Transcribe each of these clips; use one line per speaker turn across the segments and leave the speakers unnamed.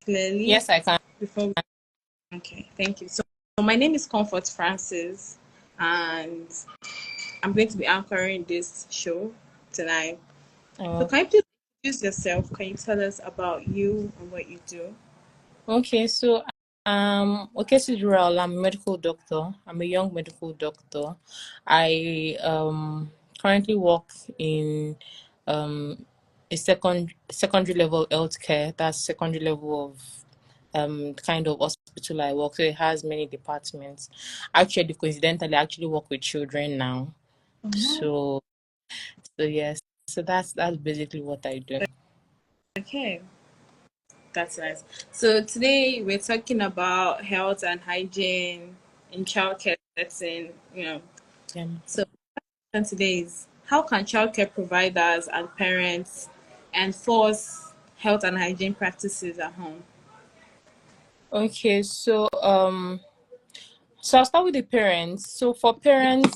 clearly
Yes, I can.
before we... Okay, thank you. So my name is Comfort Francis, and I'm going to be anchoring this show tonight. So
Uh,
can you please introduce yourself? Can you tell us about you and what you do?
okay, so Okesiji Wuraola, I'm a medical doctor. I'm a young medical doctor. I currently work in a secondary level healthcare. That's secondary level of kind of hospital I work. So it has many departments. Actually, coincidentally, I actually work with children now.
Oh,
So yes. So that's basically what I do.
okay, that's nice. So today we're talking about health and hygiene in childcare setting.
Yeah.
So and today is how can childcare providers and parents enforce health and hygiene practices at home?
Okay, so I'll start with the parents. So for parents,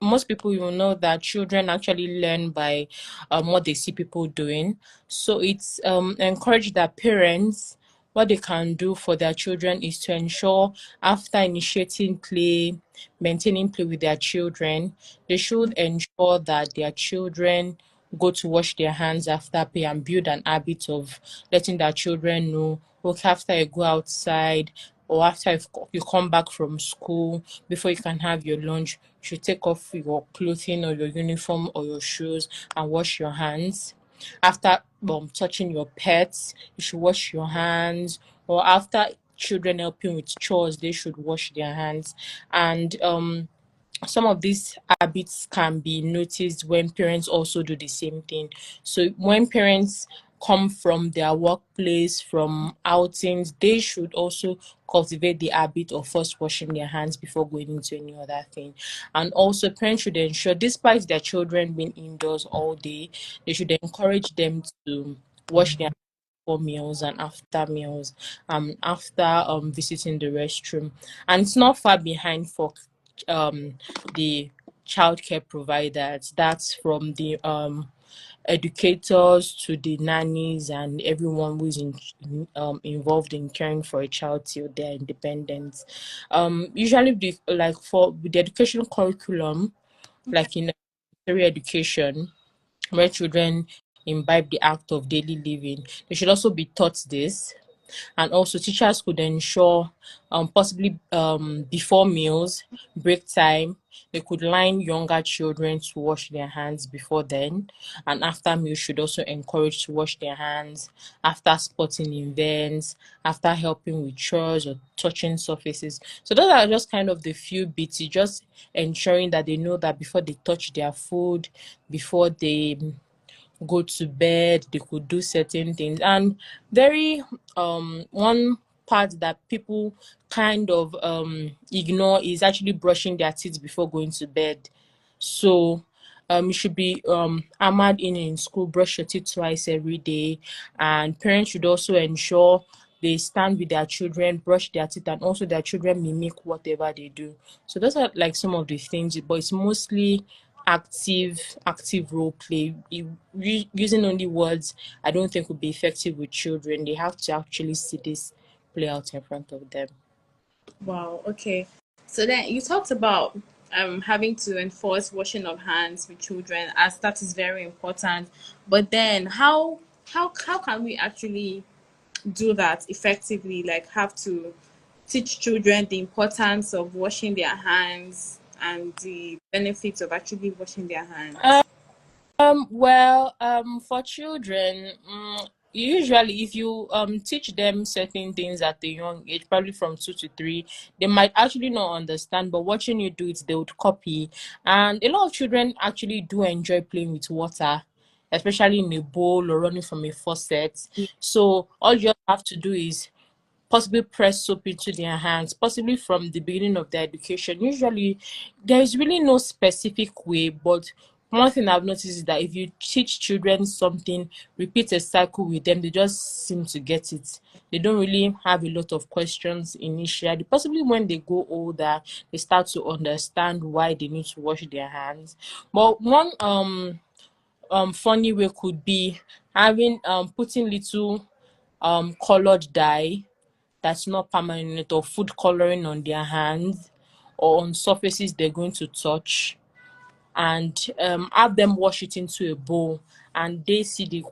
most people you know that children actually learn by what they see people doing. So it's encouraged that parents what they can do for their children is to ensure after initiating play, maintaining play with their children, they should ensure that their children go to wash their hands after play and build an habit of letting their children know, okay, after you go outside or after you come back from school, before you can have your lunch, you should take off your clothing or your uniform or your shoes and wash your hands. After touching your pets, you should wash your hands. Or after children helping with chores, they should wash their hands. And some of these habits can be noticed when parents also do the same thing. So when parents come from their workplace, from outings, they should also cultivate the habit of first washing their hands before going into any other thing. And also parents should ensure, despite their children being indoors all day, they should encourage them to wash their before meals and after meals, after visiting the restroom. And it's not far behind for the childcare providers. That's from the educators to the nannies and everyone who's involved in caring for a child till they're independent. Usually, like for the education curriculum, like in secondary education, where children imbibe the act of daily living, they should also be taught this. And also teachers could ensure possibly before meals, break time, they could line younger children to wash their hands before then, and after meals should also encourage to wash their hands after sporting events, after helping with chores or touching surfaces. So those are just kind of the few bits, just ensuring that they know that before they touch their food, before they go to bed, they could do certain things. And very one part that people kind of ignore is actually brushing their teeth before going to bed. So you should be hammered in school, brush your teeth twice every day, and parents should also ensure they stand with their children, brush their teeth, and also their children mimic whatever they do. So those are like some of the things, but it's mostly active role play. Using only words, I don't think would be effective with children. They have to actually see this play out in front of them.
Wow, okay. So then you talked about having to enforce washing of hands with children as that is very important. But then how can we actually do that effectively? Like have to teach children the importance of washing their hands and the benefits of actually washing their hands.
For children, usually if you teach them certain things at a young age, probably from 2 to 3, they might actually not understand, but watching you do it, they would copy. And a lot of children actually do enjoy playing with water, especially in a bowl or running from a faucet. So all you have to do is possibly press soap into their hands, possibly from the beginning of their education. Usually, there is really no specific way, but one thing I've noticed is that if you teach children something, repeat a cycle with them, they just seem to get it. They don't really have a lot of questions initially. Possibly when they go older, they start to understand why they need to wash their hands. But one funny way could be having putting little colored dye that's not permanent, or food coloring on their hands or on surfaces they're going to touch, and have them wash it into a bowl, and they see the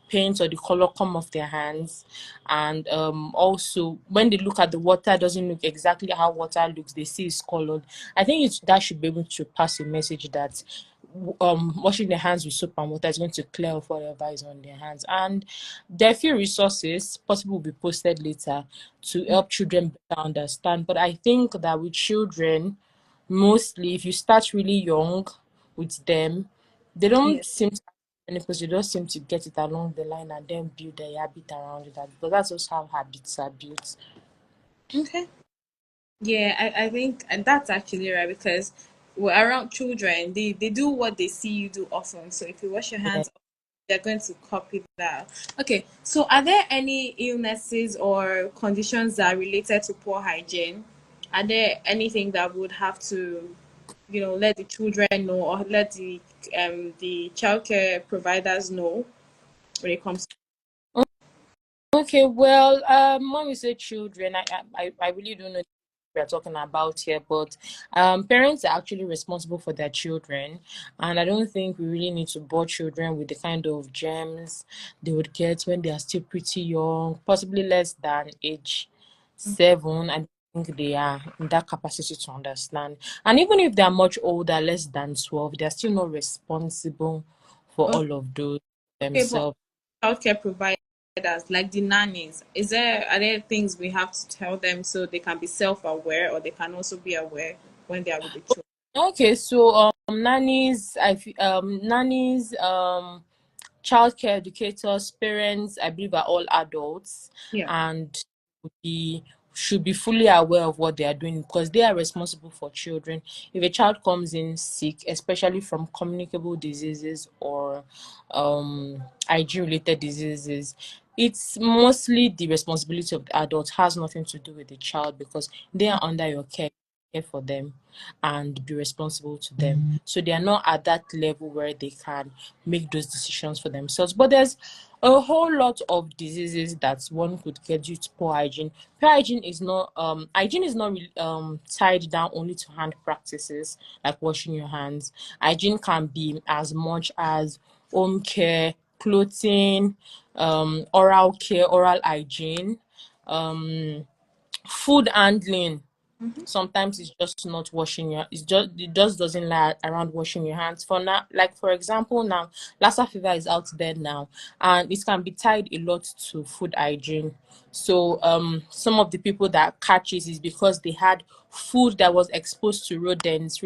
paint or the color come off their hands. And also when they look at the water, it doesn't look exactly how water looks, they see it's colored. I think that should be able to pass a message that washing their hands with soap and water is going to clear off whatever is on their hands. And there are few resources possible will be posted later to help children better understand. But I think that with children, mostly if you start really young with them, they
Yeah.
don't seem to because they don't seem to get it along the line and then build a habit around it. Because that's also how habits are built.
Okay. Yeah, I think and that's actually right because we're around children, they do what they see you do often. So if you wash your
Yeah.
hands, they're going to copy that. Okay, so are there any illnesses or conditions that are related to poor hygiene? Are there anything that would have to, let the children know or let the childcare providers know when it comes
Okay, well, when we say children, I really don't know what we are talking about here, but parents are actually responsible for their children, and I don't think we really need to bore children with the kind of germs they would get when they are still pretty young, possibly less than age 7. I think they are in that capacity to understand, and even if they are much older, less than 12, they are still not responsible for
to?
all of those
Okay, but
themselves.
childcare providers like the nannies, are there things we have to tell them so they can be self-aware or they can also be aware when they are with the children?
Okay, so nannies, childcare educators, parents, I believe are all adults,
Yeah.
and be should be fully aware of what they are doing because they are responsible for children. If a child comes in sick, especially from communicable diseases or hygiene related diseases, it's mostly the responsibility of the adult, has nothing to do with the child because they are under your care for them and be responsible to them. So they are not at that level where they can make those decisions for themselves. But there's a whole lot of diseases that one could get due to poor hygiene. Poor hygiene is not really tied down only to hand practices like washing your hands. Hygiene can be as much as home care, clothing, oral care, oral hygiene, um, food handling. Sometimes it's just not washing your it just doesn't lie around washing your hands. For now, like for example, now Lassa fever is out there now, and it can be tied a lot to food hygiene. So some of the people that catch it is because they had food that was exposed to rodents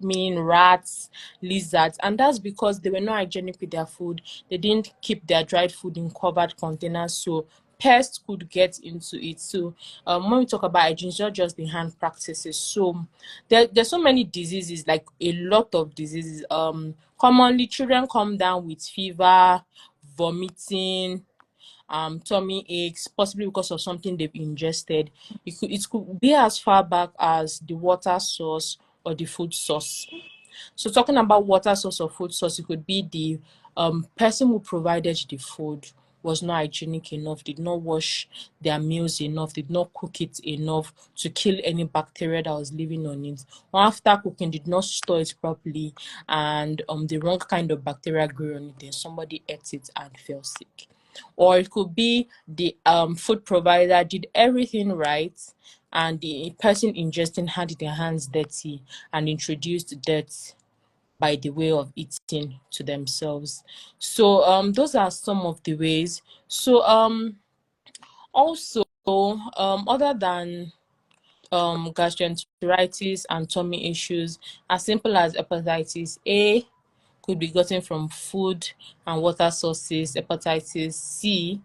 meaning rats, lizards, and that's because they were not hygienic with their food. They didn't keep their dried food in covered containers, so pests could get into it. So when we talk about hygiene, it's not just the hand practices. So there's so many diseases, like a lot of diseases. Commonly children come down with fever, vomiting, tummy aches, possibly because of something they've ingested. It could be as far back as the water source or the food source. So talking about water source or food source, it could be the person who provided the food was not hygienic enough, did not wash their meals enough, did not cook it enough to kill any bacteria that was living on it. Or after cooking, did not store it properly, and the wrong kind of bacteria grew on it. Then somebody ate it and fell sick. Or it could be the food provider did everything right, and the person ingesting had their hands dirty and introduced dirt by the way of eating to themselves. So those are some of the ways. So also other than gastroenteritis and tummy issues, as simple as hepatitis A could be gotten from food and water sources. Hepatitis C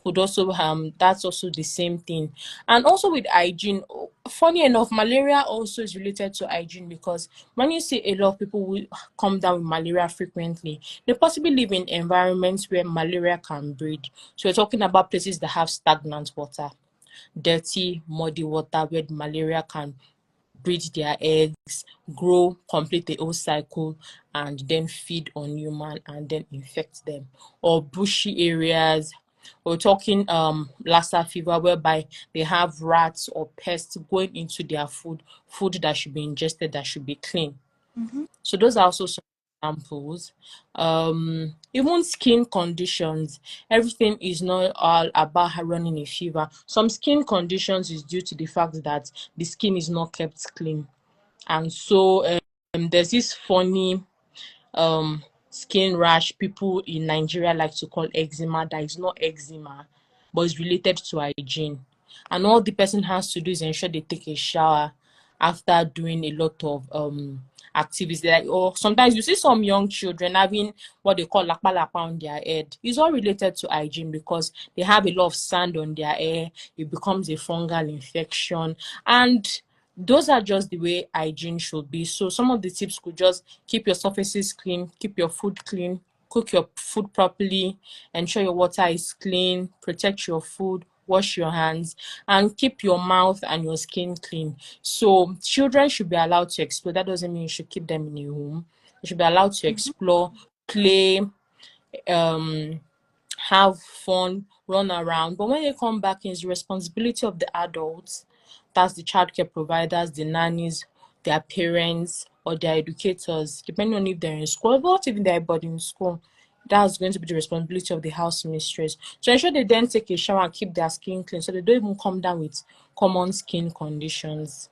could also that's also the same thing. And also with hygiene, funny enough, malaria also is related to hygiene because when you see a lot of people who come down with malaria frequently, they possibly live in environments where malaria can breed. So we're talking about places that have stagnant water, dirty, muddy water where the malaria can breed their eggs, grow, complete the whole cycle, and then feed on human and then infect them. Or bushy areas, We're talking Lassa fever, whereby they have rats or pests going into their food that should be ingested, that should be clean. So those are also some examples. Even skin conditions, everything is not all about running a fever. Some skin conditions is due to the fact that the skin is not kept clean. And so there's this funny skin rash people in Nigeria like to call eczema, that is not eczema, but it's related to hygiene. And all the person has to do is ensure they take a shower after doing a lot of activities. Like, or sometimes you see some young children having what they call lapa lapa on their head. It's all related to hygiene because they have a lot of sand on their hair. It becomes a fungal infection, and those are just the way hygiene should be. So some of the tips could just keep your surfaces clean, keep your food clean, cook your food properly, ensure your water is clean, protect your food, wash your hands, and keep your mouth and your skin clean. So children should be allowed to explore. That doesn't mean you should keep them in a home. They should be allowed to explore, play, um have fun, run around. But when they come back, it's the responsibility of the adults, that's the childcare providers, the nannies, their parents, or their educators, depending on if they're in school, but even they're boarding school. That's going to be the responsibility of the house mistress to ensure they then take a shower and keep their skin clean so they don't even come down with common skin conditions.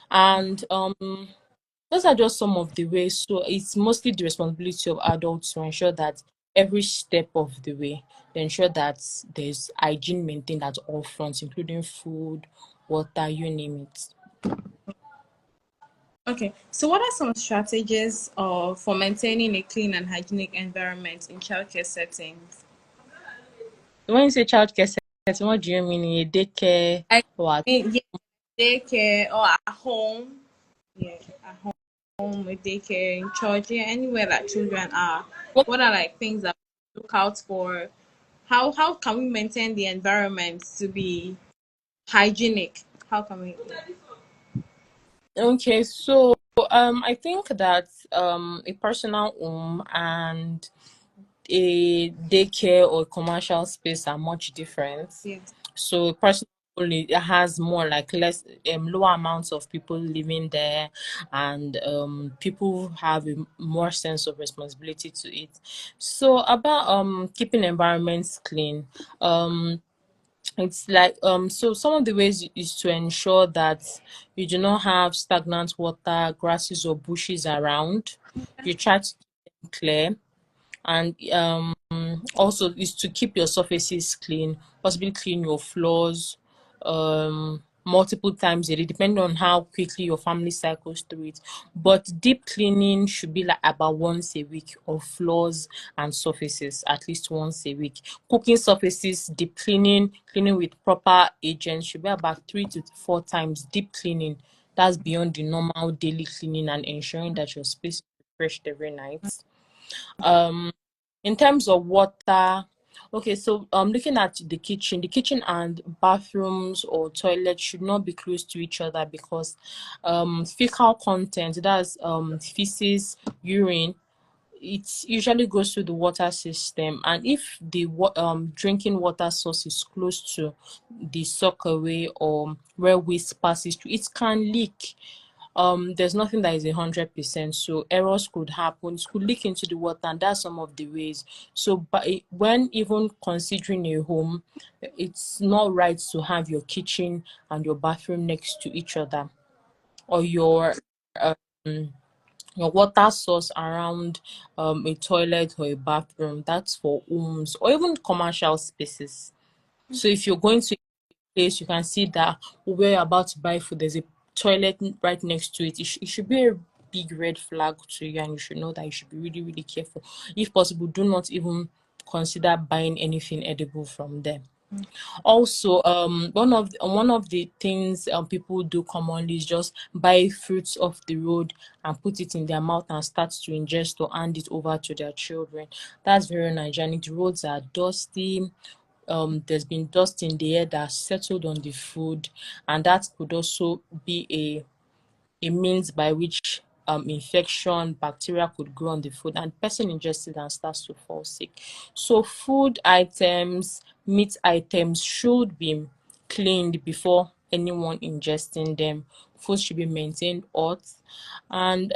And those are just some of the ways. So it's mostly the responsibility of adults to ensure that every step of the way, they ensure that there's hygiene maintained at all fronts, including food, water, you name it.
Okay, so what are some strategies for maintaining a clean and hygienic environment in childcare settings?
When you say childcare setting, what do you mean? In a daycare
I
or at
mean, yeah, daycare or at home. Yeah, at home, with daycare, in church, yeah, anywhere that children are.
what?
What are like things that we look out for? How can we maintain the environment to be hygienic? How can we?
Okay, so I think that a personal home and a daycare or commercial space are much different.
Yes.
So personally, it has more like less lower amounts of people living there, and people have a more sense of responsibility to it. So about keeping environments clean, it's like so some of the ways is to ensure that you do not have stagnant water, grasses or bushes around. You try to keep them clear, and also is to keep your surfaces clean, possibly clean your floors multiple times a day, depending on how quickly your family cycles through it. But deep cleaning should be like about once a week of floors and surfaces, at least once a week. Cooking surfaces, deep cleaning with proper agents should be about 3 to 4 times deep cleaning. That's beyond the normal daily cleaning, and ensuring that your space is refreshed every night. um in terms of water, okay, so looking at the kitchen and bathrooms or toilets should not be close to each other because fecal content, that's feces, urine, it usually goes through the water system, and if the drinking water source is close to the soakaway or where waste passes through, it can leak. There's nothing that is 100%, so errors could happen. It could leak into the water, and that's some of the ways. So but when even considering a home, it's not right to have your kitchen and your bathroom next to each other, or um your water source around a toilet or a bathroom. That's for homes or even commercial spaces. So if you're going to place, you can see that where you're about to buy food, there's a toilet right next to it. It should be a big red flag to you, and you should know that you should be really, really careful. If possible, do not even consider buying anything edible from them. Also, one of the things people do commonly is just buy fruits off the road and put it in their mouth and start to ingest or hand it over to their children. That's very Nigerian. The roads are dusty. There's been dust in the air that settled on the food, and that could also be a means by which infection, bacteria could grow on the food, and the person ingests it and starts to fall sick. So food items, meat items should be cleaned before anyone ingesting them. Food should be maintained hot. And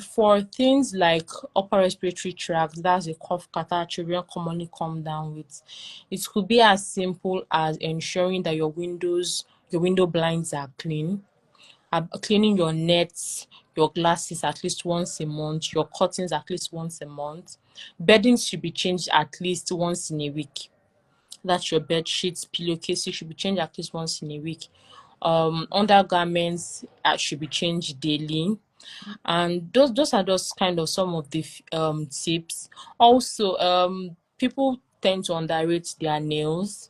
for things like upper respiratory tract, that's a cough catarrh children commonly come down with. It could be as simple as ensuring that your window blinds are clean, cleaning your nets, your glasses at least once a month, your curtains at least once a month. Beddings should be changed at least once in a week. That's your bed sheets, pillowcases should be changed at least once in a week. Undergarments should be changed daily. And those are just kind of some of the tips. Also, people tend to underrate their nails.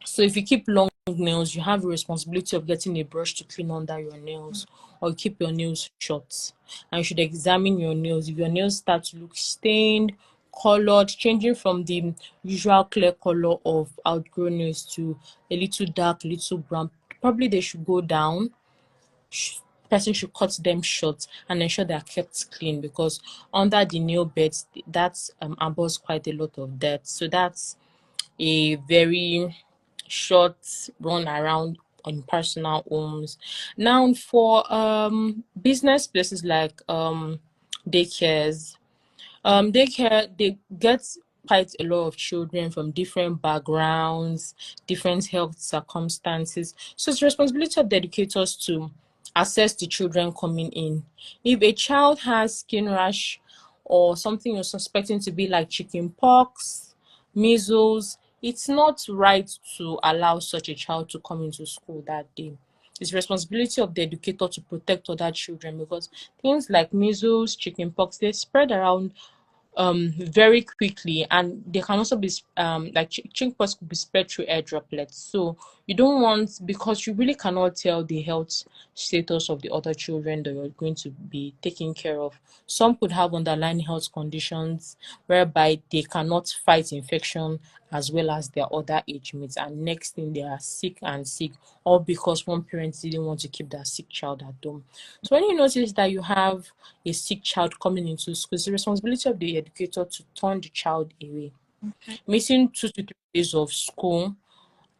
So if you keep long nails, you have the responsibility of getting a brush to clean under your nails, or you keep your nails short. And you should examine your nails. If your nails start to look stained, colored, changing from the usual clear color of outgrown nails to a little dark, a little brown, probably they should go down. Person should cut them short and ensure they are kept clean, because under the nail beds that absorbs quite a lot of dirt. So that's a very short run around on personal homes. Now for business places like daycares, daycare, they get quite a lot of children from different backgrounds, different health circumstances. So it's the responsibility of the educators to assess the children coming in. If a child has skin rash or something you're suspecting to be like chicken pox, measles, it's not right to allow such a child to come into school that day. It's the responsibility of the educator to protect other children, because things like measles, chicken pox, they spread around very quickly, and they can also be like chickpeas could be spread through air droplets. So you don't want, because you really cannot tell the health status of the other children that you're going to be taking care of. Some could have underlying health conditions whereby they cannot fight infection as well as their other age mates, and next thing they are sick and sick, all because one parent didn't want to keep that sick child at home. So when you notice that you have a sick child coming into school, it's the responsibility of the educator to turn the child away.
Okay.
Missing 2 to 3 days of school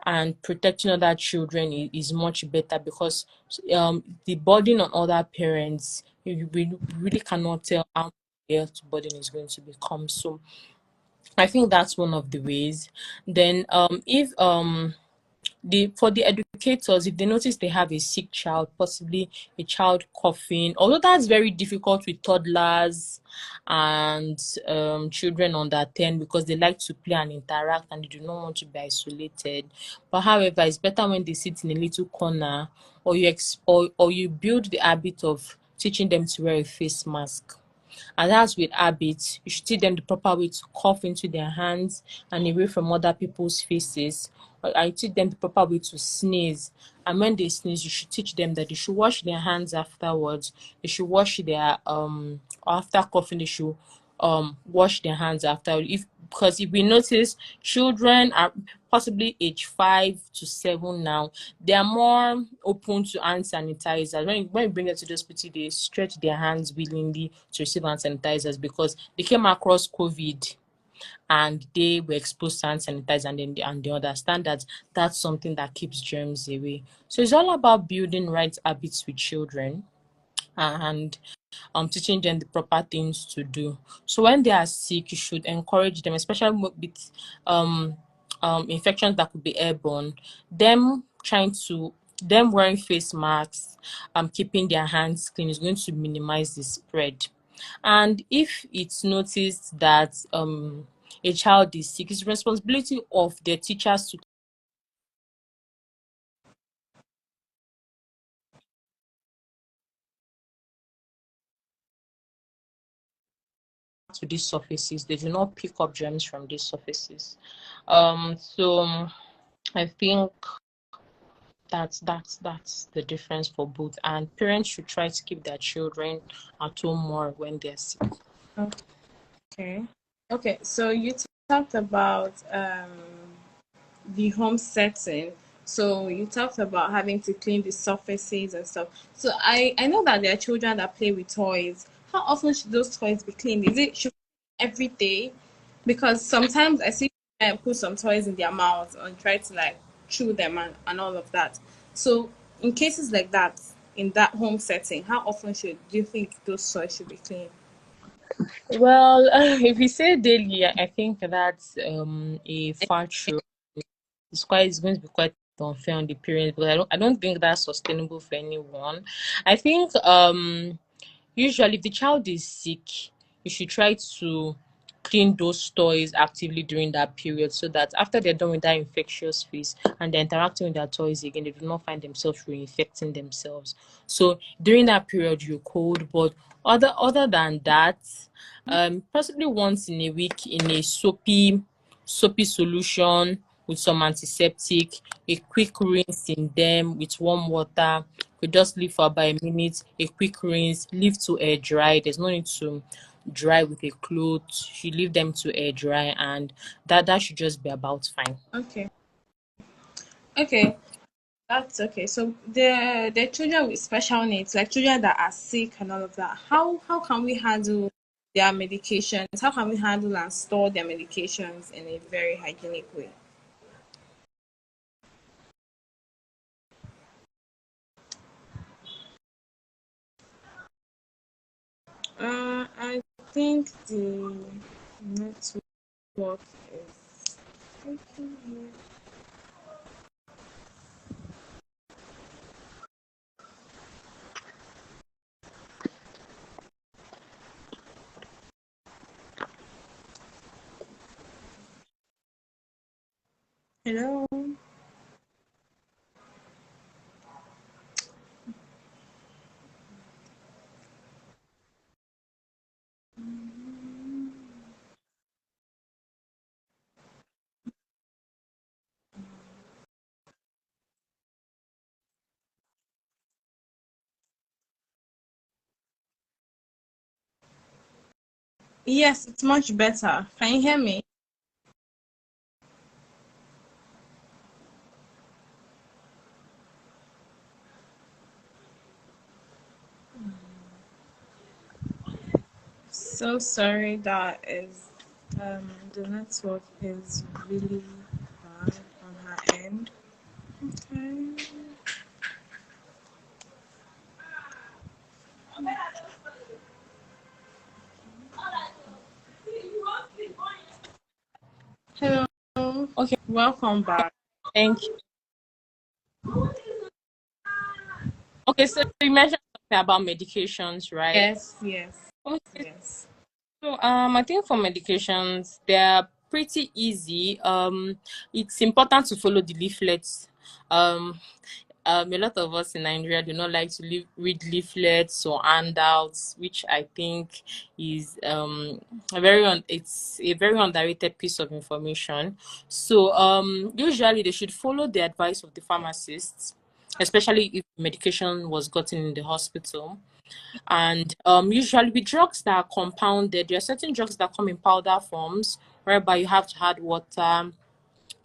and protecting other children is much better, because the burden on other parents, you really cannot tell how the health burden is going to become. So I think that's one of the ways. Then if for the educators, if they notice they have a sick child, possibly a child coughing, although that's very difficult with toddlers and children under 10, because they like to play and interact and they do not want to be isolated. But however, it's better when they sit in a little corner, or or you build the habit of teaching them to wear a face mask. And that's with habits. You should teach them the proper way to cough into their hands and away from other people's faces. Or I teach them the proper way to sneeze. And when they sneeze, you should teach them that they should wash their hands afterwards. They should wash their after coughing, they should wash their hands after. Because if we notice, children are possibly age 5 to 7 now, they are more open to hand sanitizers. When you bring them to the hospital, they stretch their hands willingly to receive hand sanitizers, because they came across COVID and they were exposed to hand sanitizer, and they understand that that's something that keeps germs away. So it's all about building right habits with children and teaching them the proper things to do. So when they are sick, you should encourage them, especially with um infections that could be airborne. Them wearing face masks, keeping their hands clean is going to minimize the spread. And if it's noticed that a child is sick, it's responsibility of the teachers to these surfaces. They do not pick up germs from these surfaces. So I think that's the difference for both, and parents should try to keep their children at home more when they're sick.
Okay. Okay. So you talked about the home setting. So you talked about having to clean the surfaces and stuff. So I know that there are children that play with toys. How often should those toys be cleaned? Is it should every day? Because sometimes I see them put some toys in their mouths and try to like chew them and all of that. So in cases like that, in that home setting, how often should do you think those toys should be cleaned?
Well, if we say daily, I think that's a far true. It's going to be quite unfair on the parents, but I don't think that's sustainable for anyone. I think usually, if the child is sick, you should try to clean those toys actively during that period so that after they're done with that infectious phase and they're interacting with their toys again, they do not find themselves reinfecting themselves. So during that period, you're cold, but other than that, possibly once in a week in a soapy solution with some antiseptic, a quick rinse in them with warm water. We just leave for about a minute, a quick rinse, leave to air dry. There's no need to dry with a cloth. You leave them to air dry, and that should just be about fine.
Okay. Okay. That's okay. So the children with special needs, like children that are sick and all of that, how can we handle their medications? How can we handle and store their medications in a very hygienic way? I think the network is taking here. Hello. Yes, it's much better. Can you hear me? So sorry that is the network is really bad on her end. Okay. Hello.
Okay,
Welcome back.
thank you. Okay, so you mentioned something about medications, right?
Yes, yes,
Okay,
yes.
so I think for medications, they're pretty easy. It's important to follow the leaflets. Um, a lot of us in Nigeria do not like to read leaflets or handouts, which I think is it's a very underrated piece of information. So usually they should follow the advice of the pharmacists, especially if medication was gotten in the hospital. And usually with drugs that are compounded, there are certain drugs that come in powder forms, whereby you have to add water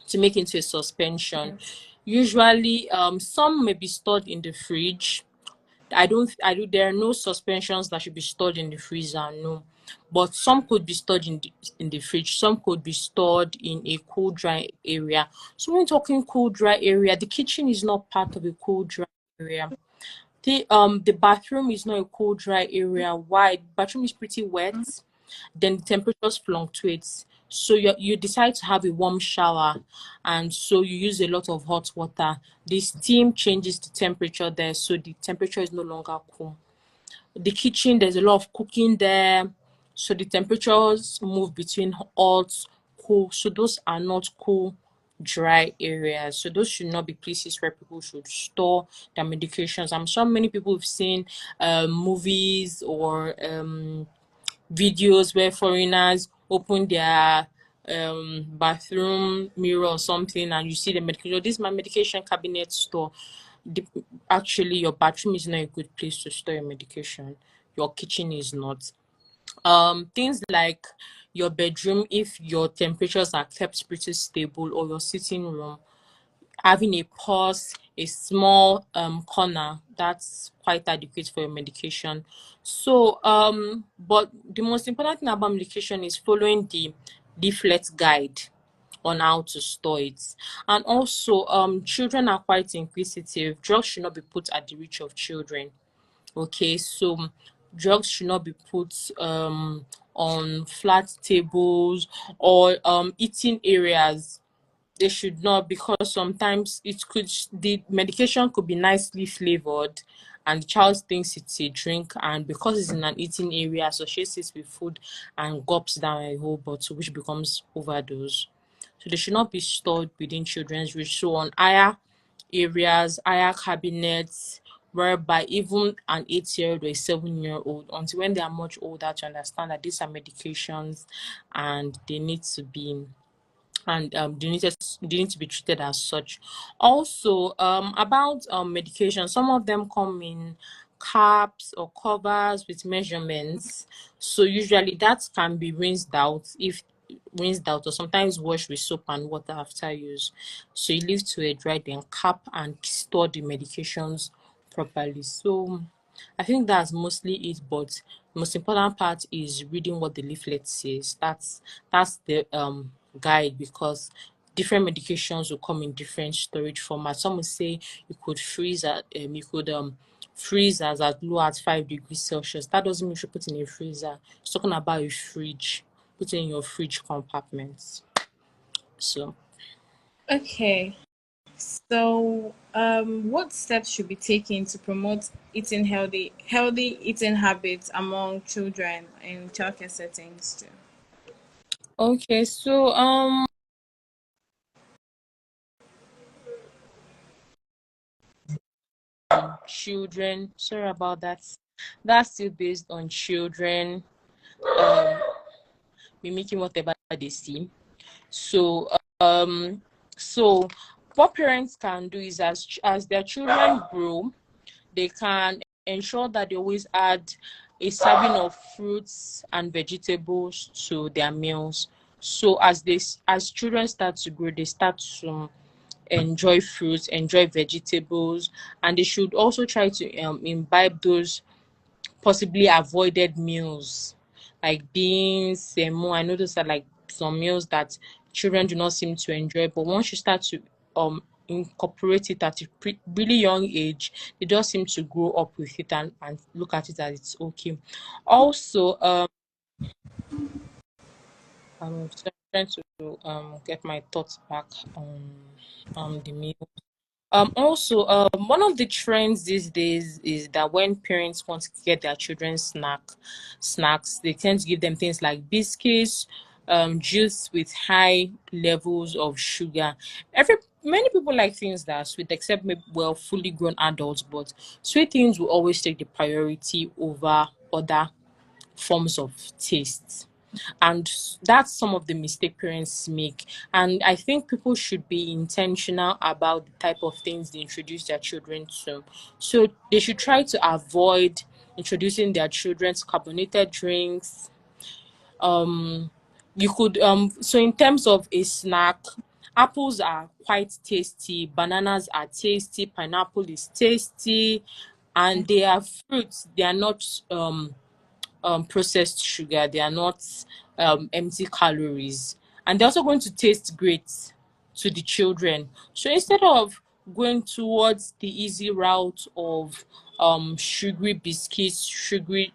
to make into a suspension.
Yes.
Usually, some may be stored in the fridge. There are no suspensions that should be stored in the freezer, no. But some could be stored in the fridge. Some could be stored in a cool, dry area. So when talking cool, dry area, the kitchen is not part of a cool, dry area. The bathroom is not a cool, dry area. Why? Bathroom is pretty wet, then the temperatures fluctuates. So you decide to have a warm shower, and so you use a lot of hot water. The steam changes the temperature there, so the temperature is no longer cool. The kitchen, there's a lot of cooking there, so the temperatures move between hot, cool. So those are not cool, dry areas. So those should not be places where people should store their medications. I'm sure many people have seen movies or videos where foreigners open their bathroom mirror or something, and you see the medication. This is my medication cabinet store. The, Actually, your bathroom is not a good place to store your medication. Your kitchen is not. Things like your bedroom, if your temperatures are kept pretty stable, or your sitting room, having a pause, a small corner, that's quite adequate for your medication. So but the most important thing about medication is following the leaflet guide on how to store it. And also children are quite inquisitive. Drugs should not be put at the reach of children. Okay, so drugs should not be put on flat tables or eating areas. They should not, because sometimes the medication could be nicely flavored and the child thinks it's a drink, and because it's in an eating area associates it with food and gulps down a whole bottle, which becomes overdose. So they should not be stored within children's reach. So on higher areas, higher cabinets, whereby even an 8-year-old or a 7-year-old, until when they are much older, to understand that these are medications and they need to be they need to be treated as such. Also, about medication, some of them come in caps or covers with measurements. So usually that can be rinsed out or sometimes washed with soap and water after use. So you leave to a dry, then cap and store the medications properly. So I think that's mostly it, but the most important part is reading what the leaflet says. That's the guide, because different medications will come in different storage formats. Some will say you could freeze as low as 5 degrees Celsius. That doesn't mean you should put in a freezer. It's talking about a fridge. Put it in your fridge compartments. So
Okay. So, what steps should be taken to promote eating healthy eating habits among children in childcare settings too?
okay, so children, sorry about that. That's still based on children um mimicking whatever they see. So so what parents can do is, as their children grow, they can ensure that they always add a serving of fruits and vegetables to their meals. So as children start to grow, they start to enjoy fruits, enjoy vegetables, and they should also try to imbibe those possibly avoided meals like beans, semo. I know those are like some meals that children do not seem to enjoy, but once you start to incorporate it at a really young age, they just seem to grow up with it and look at it as it's okay. Also, so I'm trying to get my thoughts back on the meal. Also, one of the trends these days is that when parents want to get their children snacks, they tend to give them things like biscuits, juice with high levels of sugar. Many people like things that are sweet, except maybe, well, fully grown adults, but sweet things will always take the priority over other forms of taste. And that's some of the mistake parents make. And I think people should be intentional about the type of things they introduce their children to. So they should try to avoid introducing their children to carbonated drinks. um you could so in terms of a snack, apples are quite tasty, bananas are tasty, pineapple is tasty, and they are fruits. They are not processed sugar. They are not empty calories, and they're also going to taste great to the children. So instead of going towards the easy route of sugary biscuits, sugary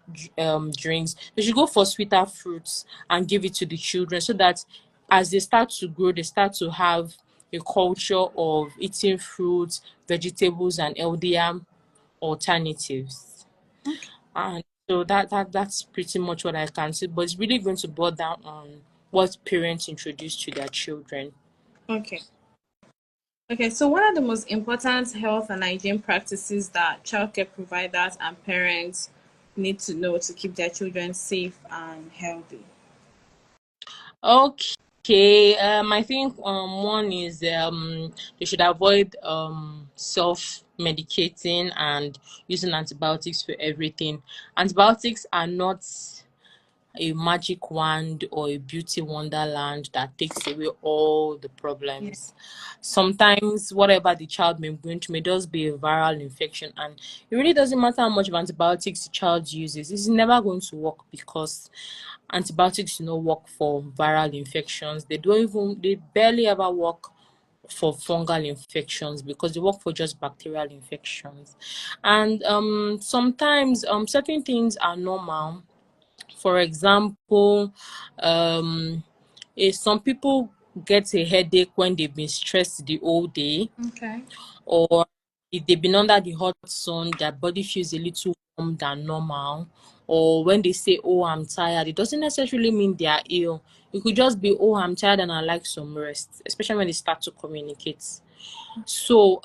drinks, they should go for sweeter fruits and give it to the children, so that as they start to grow, they start to have a culture of eating fruits, vegetables, and healthier alternatives.
Okay.
And so that's pretty much what I can say. But it's really going to boil down on what parents introduce to their children.
Okay. Okay. So, what are the most important health and hygiene practices that childcare providers and parents need to know to keep their children safe and healthy?
Okay. I think one is they should avoid self medicating and using antibiotics for everything. Antibiotics are not a magic wand or a beauty wonderland that takes away all the
Yeah.
problems. Sometimes whatever the child may be going through may just be a viral infection, and it really doesn't matter how much of antibiotics the child uses, it's never going to work because antibiotics do not work for viral infections. They barely ever work for fungal infections because they work for just bacterial infections. And sometimes certain things are normal. For example, um if some people get a headache when they've been stressed the whole day,
Okay.
or if they've been under the hot sun, their body feels a little warm than normal, or when they say, "Oh, I'm tired," it doesn't necessarily mean they are ill. It could just be, "Oh, I'm tired and I like some rest," especially when they start to communicate. So,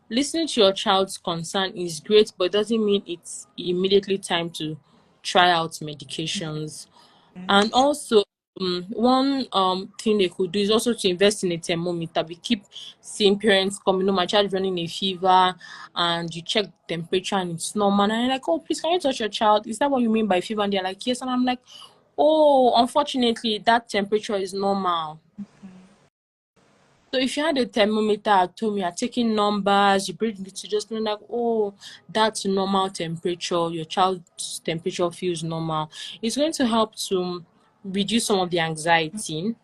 listening to your child's concern is great, but it doesn't mean it's immediately time to try out medications. And
Yes.
also, one thing they could do is also to invest in a thermometer. We keep seeing parents come, my child is running a fever, and you check the temperature and it's normal. And you're like, "Oh, please, can you touch your child? Is that what you mean by fever?" And they're like, "Yes." And I'm like, "Oh, unfortunately, that temperature is normal." So if you had a thermometer at home, you are taking numbers, you bring it to just know like, "Oh, that's normal temperature. Your child's temperature feels normal." It's going to help to reduce some of the anxiety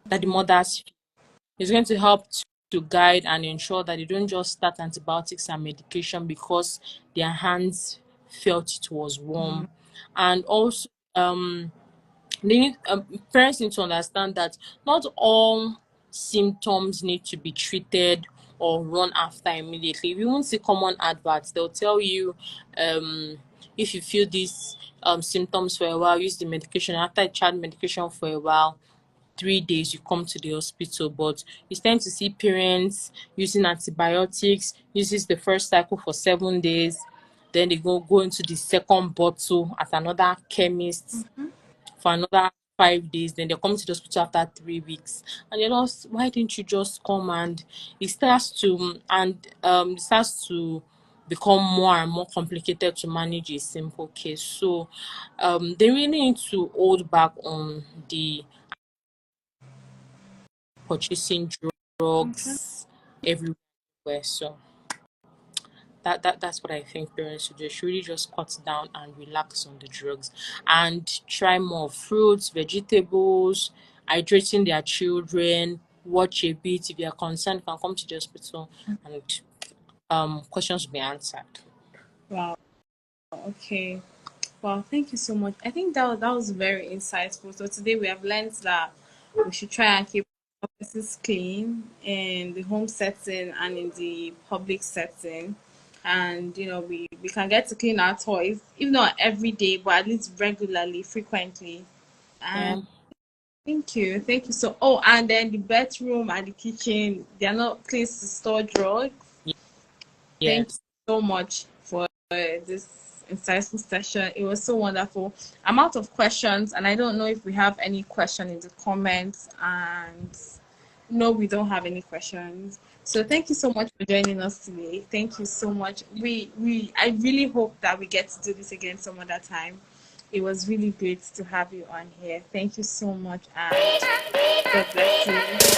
that the mothers feel. It's going to help to guide and ensure that they don't just start antibiotics and medication because their hands felt it was warm. And also, they need parents need to understand that not all symptoms need to be treated or run after immediately. If you won't see common adverts, they'll tell you, if you feel these symptoms for a while, use the medication. After a child medication for a while, 3 days you come to the hospital. But it's time to see parents using antibiotics, uses the first cycle for 7 days, then they go into the second bottle at another chemist for another 5 days, then they're coming to the hospital after 3 weeks, and you're just, why didn't you just come? And it starts to become more and more complicated to manage a simple case. So they really need to hold back on the purchasing
Okay.
drugs everywhere. So that's what I think parents should do. They should really just cut down and relax on the drugs and try more fruits, vegetables, hydrating their children, watch a bit. If you're concerned, you can come to the hospital and questions will be answered.
Wow. Okay. Wow. Thank you so much. I think that was very insightful. So today we have learned that we should try and keep offices clean in the home setting and in the public setting. And we can get to clean our toys, if not every day, but at least regularly, frequently. And
Yeah.
thank you. So, oh, and then the bedroom and the kitchen, they are not places to store drugs. Thank you
Yes.
so much for this insightful session. It was so wonderful. I'm out of questions, and I don't know if we have any question in the comments. And no, we don't have any questions. So thank you so much for joining us today. Thank you so much. I really hope that we get to do this again some other time. It was really great to have you on here. Thank you so much, and God bless you.